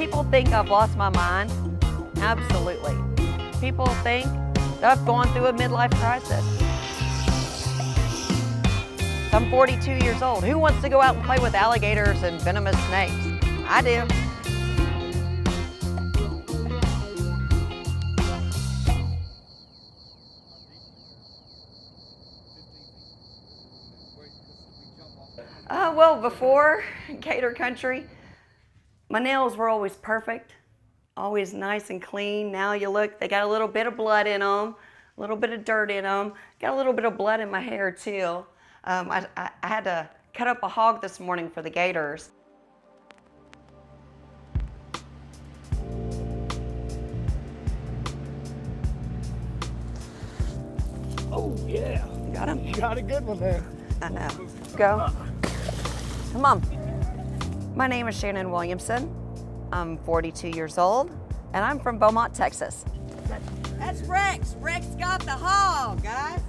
people think I've lost my mind? Absolutely. People think that I've gone through a midlife crisis. I'm 42 years old. Who wants to go out and play with alligators and venomous snakes? I do. Well, before Gator Country, my nails were always perfect, always nice and clean. Now you look, they got a little bit of blood in them, a little bit of dirt in them, got a little bit of blood in my hair too. I had to cut up a hog this morning for the gators. Oh yeah. You got him? You got a good one there. I know. Go. Come on. My name is Shannon Williamson. I'm 42 years old, and I'm from Beaumont, Texas. That's Rex. Rex got the hog, guys.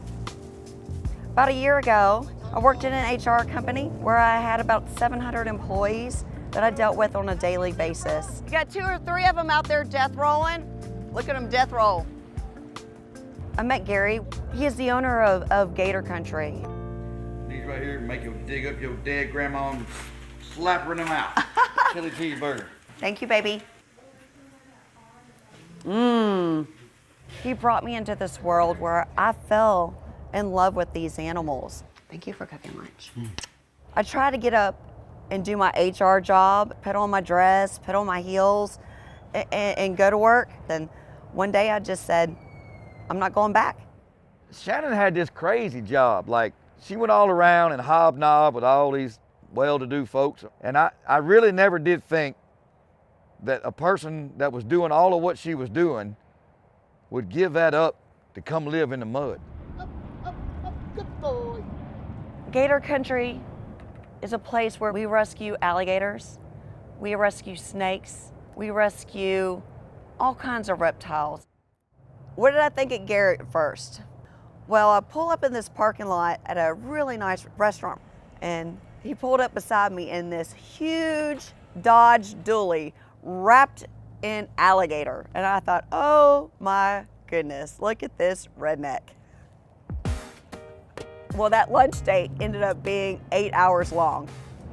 About a year ago, I worked in an HR company where I had about 700 employees that I dealt with on a daily basis. You got 2 or 3 of them out there death rolling. Look at them death roll. I met Gary. He is the owner of Gator Country. These right here make you dig up your dead grandma and slap her in the mouth. Chili cheeseburger. Thank you, baby. He brought me into this world where I fell in love with these animals. Thank you for cooking lunch. I try to get up and do my HR job, put on my dress, put on my heels, and go to work. Then one day I just said, I'm not going back. Shannon had this crazy job. Like, she went all around and hobnobbed with all these well-to-do folks. And I really never did think that a person that was doing all of what she was doing would give that up to come live in the mud. Good boy. Gator Country is a place where we rescue alligators, we rescue snakes, we rescue all kinds of reptiles. What did I think at Garrett at first? Well, I pull up in this parking lot at a really nice restaurant, and he pulled up beside me in this huge Dodge Dually wrapped in alligator. And I thought, oh my goodness, look at this redneck. Well, that lunch date ended up being 8 hours long.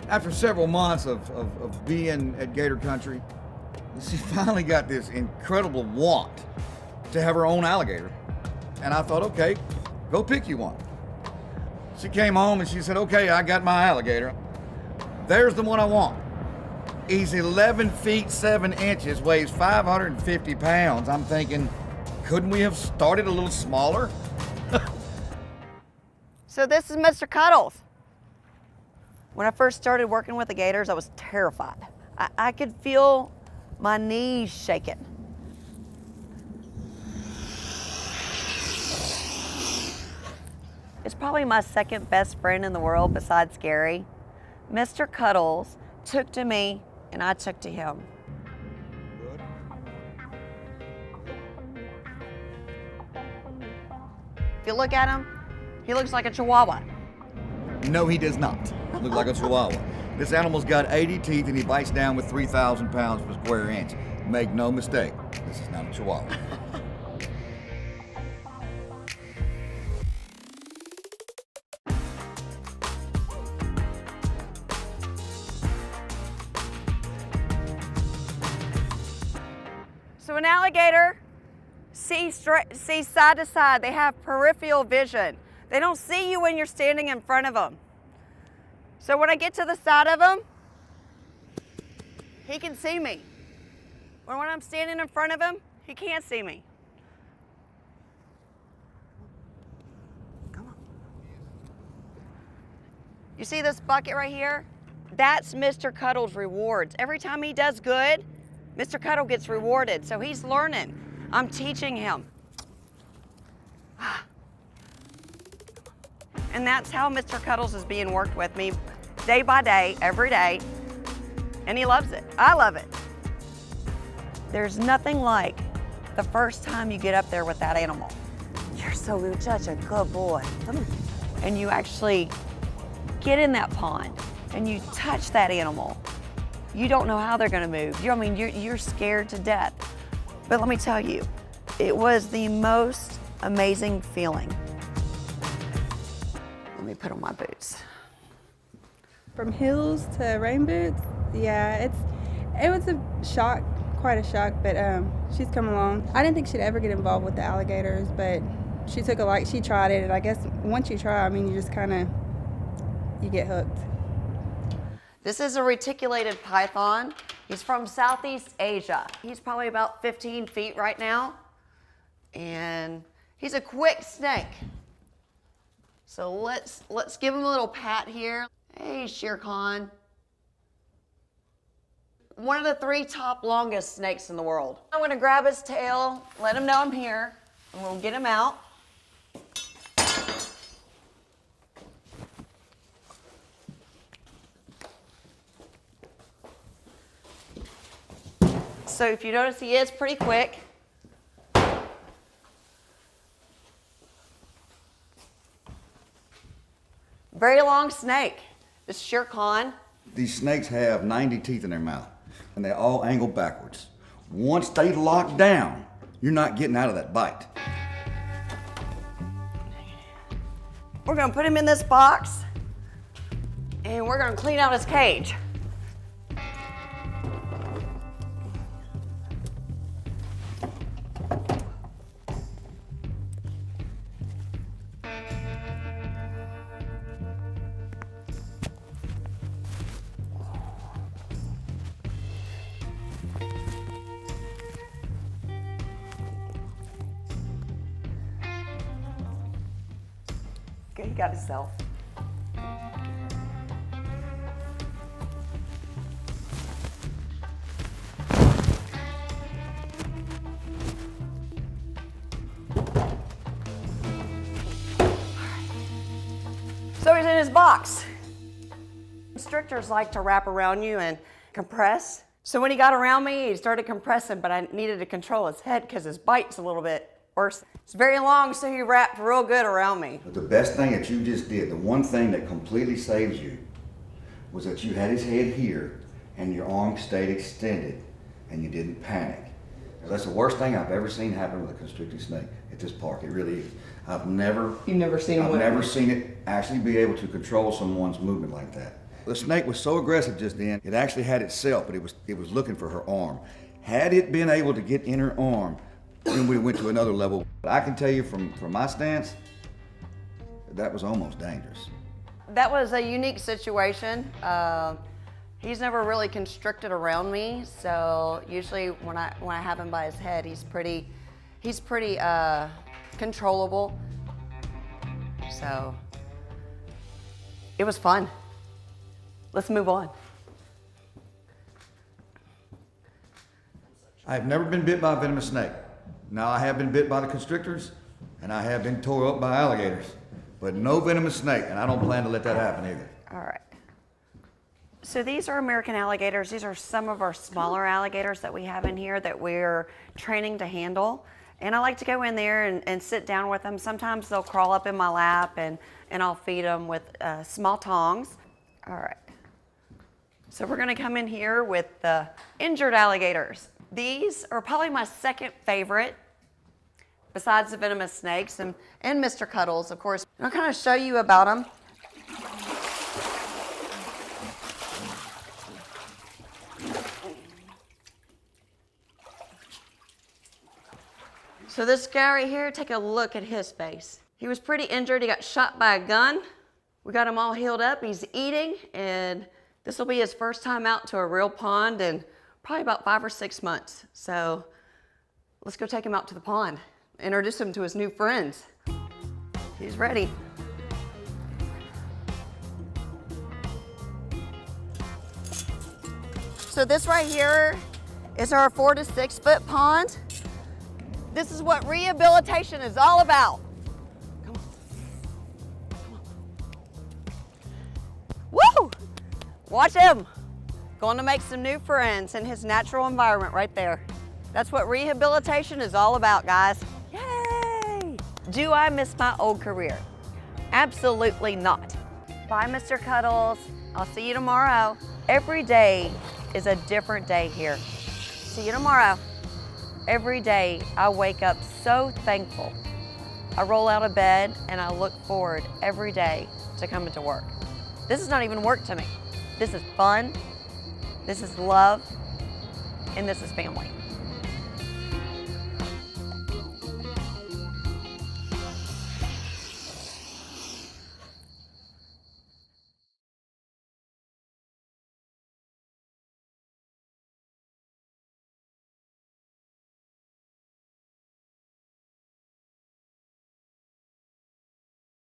After several months of being at Gator Country, she finally got this incredible want to have her own alligator. And I thought, okay, go pick you one. She came home and she said, okay, I got my alligator. There's the one I want. He's 11 feet 7 inches, weighs 550 pounds. I'm thinking, couldn't we have started a little smaller? So this is Mr. Cuddles. When I first started working with the gators, I was terrified. I could feel my knees shaking. It's probably my second best friend in the world besides Gary. Mr. Cuddles took to me and I took to him. If you look at him, he looks like a Chihuahua. No, he does not look like a Chihuahua. This animal's got 80 teeth and he bites down with 3,000 pounds per square inch. Make no mistake, this is not a Chihuahua. So an alligator sees side to side. They have peripheral vision. They don't see you when you're standing in front of them. So when I get to the side of him, he can see me. When I'm standing in front of him, he can't see me. Come on. You see this bucket right here? That's Mr. Cuddle's rewards. Every time he does good, Mr. Cuddle gets rewarded, so he's learning. I'm teaching him. And that's how Mr. Cuddles is being worked with me day by day, every day, and he loves it. I love it. There's nothing like the first time you get up there with that animal. You're such a good boy. Come on. And you actually get in that pond and you touch that animal You don't know how they're gonna move. I mean, you're scared to death. But let me tell you, it was the most amazing feeling. Let me put on my boots. From heels to rain boots, yeah, it was a shock, quite a shock, but she's come along. I didn't think she'd ever get involved with the alligators, but she tried it, and I guess once you try, I mean, you just you get hooked. This is a reticulated python. He's from Southeast Asia. He's probably about 15 feet right now, and he's a quick snake. So let's give him a little pat here. Hey, Shere Khan. One of the 3 top longest snakes in the world. I'm gonna grab his tail, let him know I'm here, and we'll get him out. So if you notice, he is pretty quick. Very long snake. This is Shere Khan. These snakes have 90 teeth in their mouth, and they all angle backwards. Once they lock down, you're not getting out of that bite. We're gonna put him in this box, and we're gonna clean out his cage. Okay, he got himself. So he's in his box. Constrictors like to wrap around you and compress. So when he got around me, he started compressing, but I needed to control his head because his bite's a little bit worse. It's very long, so he wrapped real good around me. But the best thing that you just did, the one thing that completely saves you, was that you had his head here and your arm stayed extended and you didn't panic. 'Cause that's the worst thing I've ever seen happen with a constricting snake at this park. It really is. You've never seen it actually be able to control someone's movement like that. The snake was so aggressive just then, it actually had itself, but it was looking for her arm. Had it been able to get in her arm, then we went to another level. But I can tell you from my stance, that was almost dangerous. That was a unique situation. He's never really constricted around me, so usually when I have him by his head, he's pretty controllable. So it was fun. Let's move on. I've never been bit by a venomous snake. Now I have been bit by the constrictors, and I have been tore up by alligators, but no venomous snake, and I don't plan to let that happen either. All right. So these are American alligators. These are some of our smaller alligators that we have in here that we're training to handle. And I like to go in there and sit down with them. Sometimes they'll crawl up in my lap and I'll feed them with small tongs. All right. So we're gonna come in here with the injured alligators. These are probably my second favorite, besides the venomous snakes and Mr. Cuddles, of course. I'll kind of show you about them. So this guy right here, take a look at his face. He was pretty injured. He got shot by a gun. We got him all healed up. He's eating, and this will be his first time out to a real pond in probably about 5 or 6 months. So let's go take him out to the pond, introduce him to his new friends. He's ready. So this right here is our 4 to 6 foot pond. This is what rehabilitation is all about. Come on. Come on. Woo! Watch him. Going to make some new friends in his natural environment right there. That's what rehabilitation is all about, guys. Yay! Do I miss my old career? Absolutely not. Bye, Mr. Cuddles. I'll see you tomorrow. Every day is a different day here. See you tomorrow. Every day I wake up so thankful. I roll out of bed and I look forward every day to coming to work. This is not even work to me. This is fun, this is love, and this is family.